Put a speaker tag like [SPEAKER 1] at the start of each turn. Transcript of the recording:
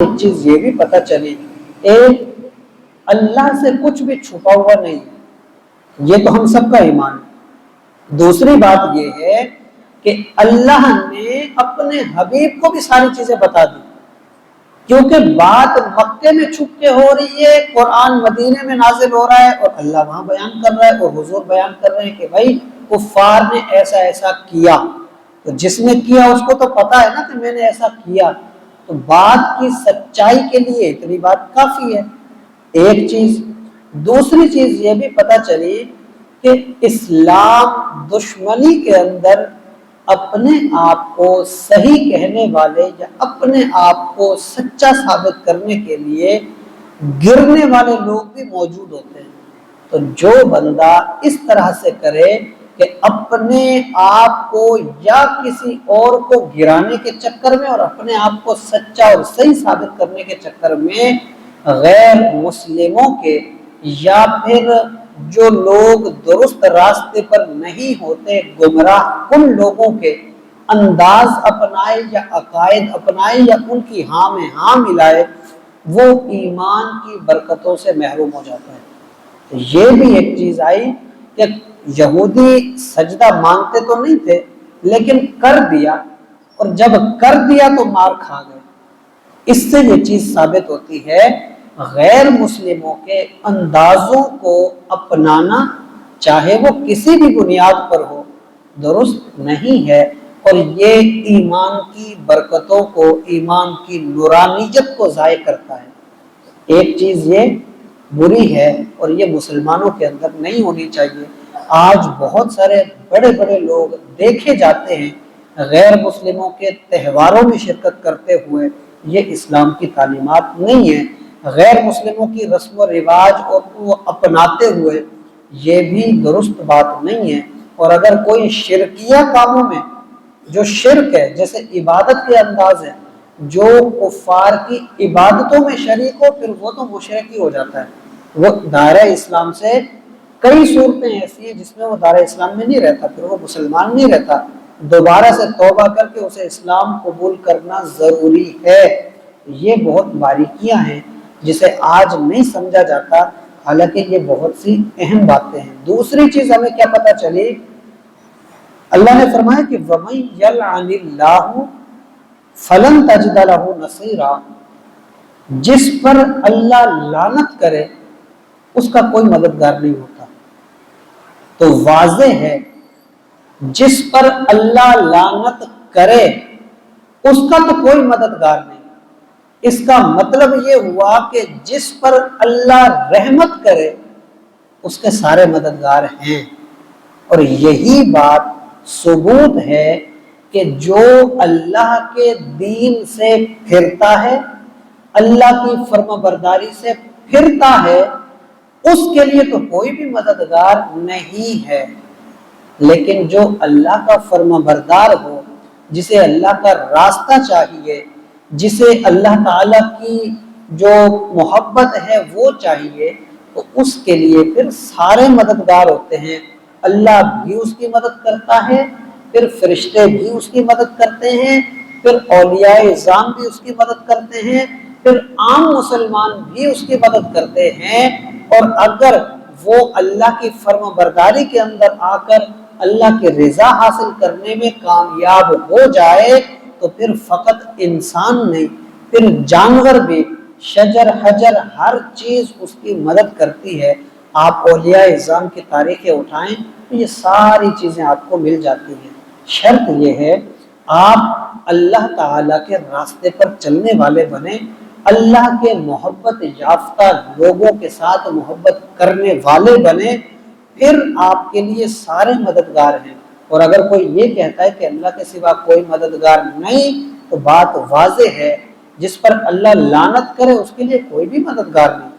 [SPEAKER 1] ایک چیز یہ بھی پتہ چلی، ایک اللہ سے کچھ بھی چھپا ہوا نہیں، یہ تو ہم سب کا ایمان ہے۔ دوسری بات یہ ہے کہ اللہ نے اپنے حبیب کو بھی ساری چیزیں بتا دی، کیونکہ بات مکے میں چھپ کے ہو رہی ہے، قرآن مدینے میں نازل ہو رہا ہے اور اللہ وہاں بیان کر رہا ہے اور حضور بیان کر رہے ہیں کہ بھائی کفار نے ایسا ایسا کیا، تو جس نے کیا اس کو تو پتا ہے نا کہ میں نے ایسا کیا، تو بات کی سچائی کے لیے اتنی بات کافی ہے۔ ایک چیز، دوسری چیز یہ بھی پتہ چلی کہ اسلام دشمنی کے اندر اپنے آپ کو صحیح کہنے والے یا اپنے آپ کو سچا ثابت کرنے کے لیے گرنے والے لوگ بھی موجود ہوتے ہیں۔ تو جو بندہ اس طرح سے کرے کہ اپنے آپ کو یا کسی اور کو گرانے کے چکر میں اور اپنے آپ کو سچا اور صحیح ثابت کرنے کے چکر میں غیر مسلموں کے یا پھر جو لوگ درست راستے پر نہیں ہوتے گمراہ ان لوگوں کے انداز اپنائے یا عقائد اپنائے یا ان کی ہاں میں ہاں ملائے، وہ ایمان کی برکتوں سے محروم ہو جاتا ہے۔ یہ بھی ایک چیز آئی کہ یہودی سجدہ مانگتے تو نہیں تھے لیکن کر دیا، اور جب کر دیا تو مار کھا گئے۔ اس سے یہ چیز ثابت ہوتی ہے غیر مسلموں کے اندازوں کو اپنانا، چاہے وہ کسی بھی بنیاد پر ہو، درست نہیں ہے، اور یہ ایمان کی برکتوں کو، ایمان کی نورانیت کو ضائع کرتا ہے۔ ایک چیز یہ بری ہے اور یہ مسلمانوں کے اندر نہیں ہونی چاہیے۔ آج بہت سارے بڑے بڑے لوگ دیکھے جاتے ہیں غیر مسلموں کے تہواروں میں شرکت کرتے ہوئے، یہ اسلام کی تعلیمات نہیں ہے۔ غیر مسلموں کی رسم و رواج اور وہ اپناتے ہوئے، یہ بھی درست بات نہیں ہے۔ اور اگر کوئی شرکیہ کاموں میں، جو شرک ہے جیسے عبادت کے انداز ہے، جو کفار کی عبادتوں میں شریک ہو، پھر وہ تو مشرک ہی ہو جاتا ہے، وہ دائرہ اسلام سے کئی صورتیں ایسی ہیں جس میں وہ دائرہ اسلام میں نہیں رہتا، پھر وہ مسلمان نہیں رہتا۔ دوبارہ سے توبہ کر کے اسے اسلام قبول کرنا ضروری ہے۔ یہ بہت باریکیاں ہیں جسے آج نہیں سمجھا جاتا، حالانکہ یہ بہت سی اہم باتیں ہیں۔ دوسری چیز ہمیں کیا پتہ چلی، اللہ نے فرمایا کہ وَمَن يَلْعَنِ اللَّهُ فَلَن تَجِدَ لَهُ نَصِيرًا، جس پر اللہ لعنت کرے اس کا کوئی مددگار نہیں ہوتا۔ تو واضح ہے جس پر اللہ لعنت کرے اس کا تو کوئی مددگار نہیں۔ اس کا مطلب یہ ہوا کہ جس پر اللہ رحمت کرے اس کے سارے مددگار ہیں، اور یہی بات ثبوت ہے کہ جو اللہ کے دین سے پھرتا ہے، اللہ کی فرما برداری سے پھرتا ہے، اس کے لیے تو کوئی بھی مددگار نہیں ہے۔ لیکن جو اللہ کا فرما بردار ہو، جسے اللہ کا راستہ چاہیے، جسے اللہ تعالیٰ کی جو محبت ہے وہ چاہیے، تو اس کے لیے پھر سارے مددگار ہوتے ہیں۔ اللہ بھی اس کی مدد کرتا ہے، پھر فرشتے بھی اس کی مدد کرتے ہیں، پھر اولیاء اعظام بھی اس کی مدد کرتے ہیں، پھر عام مسلمان بھی اس کی مدد کرتے ہیں۔ اور اگر وہ اللہ کی فرما برداری کے اندر آ کر اللہ کی رضا حاصل کرنے میں کامیاب ہو جائے تو پھر فقط انسان نہیں، پھر جانور بھی، شجر حجر ہر چیز اس کی مدد کرتی ہے۔ آپ اولیاء اعظام کی تاریخیں اٹھائیں تو یہ ساری چیزیں آپ کو مل جاتی ہیں۔ شرط یہ ہے آپ اللہ تعالیٰ کے راستے پر چلنے والے بنیں، اللہ کے محبت یافتہ لوگوں کے ساتھ محبت کرنے والے بنیں، پھر آپ کے لیے سارے مددگار ہیں۔ اور اگر کوئی یہ کہتا ہے کہ اللہ کے سوا کوئی مددگار نہیں، تو بات واضح ہے، جس پر اللہ لعنت کرے اس کے لیے کوئی بھی مددگار نہیں۔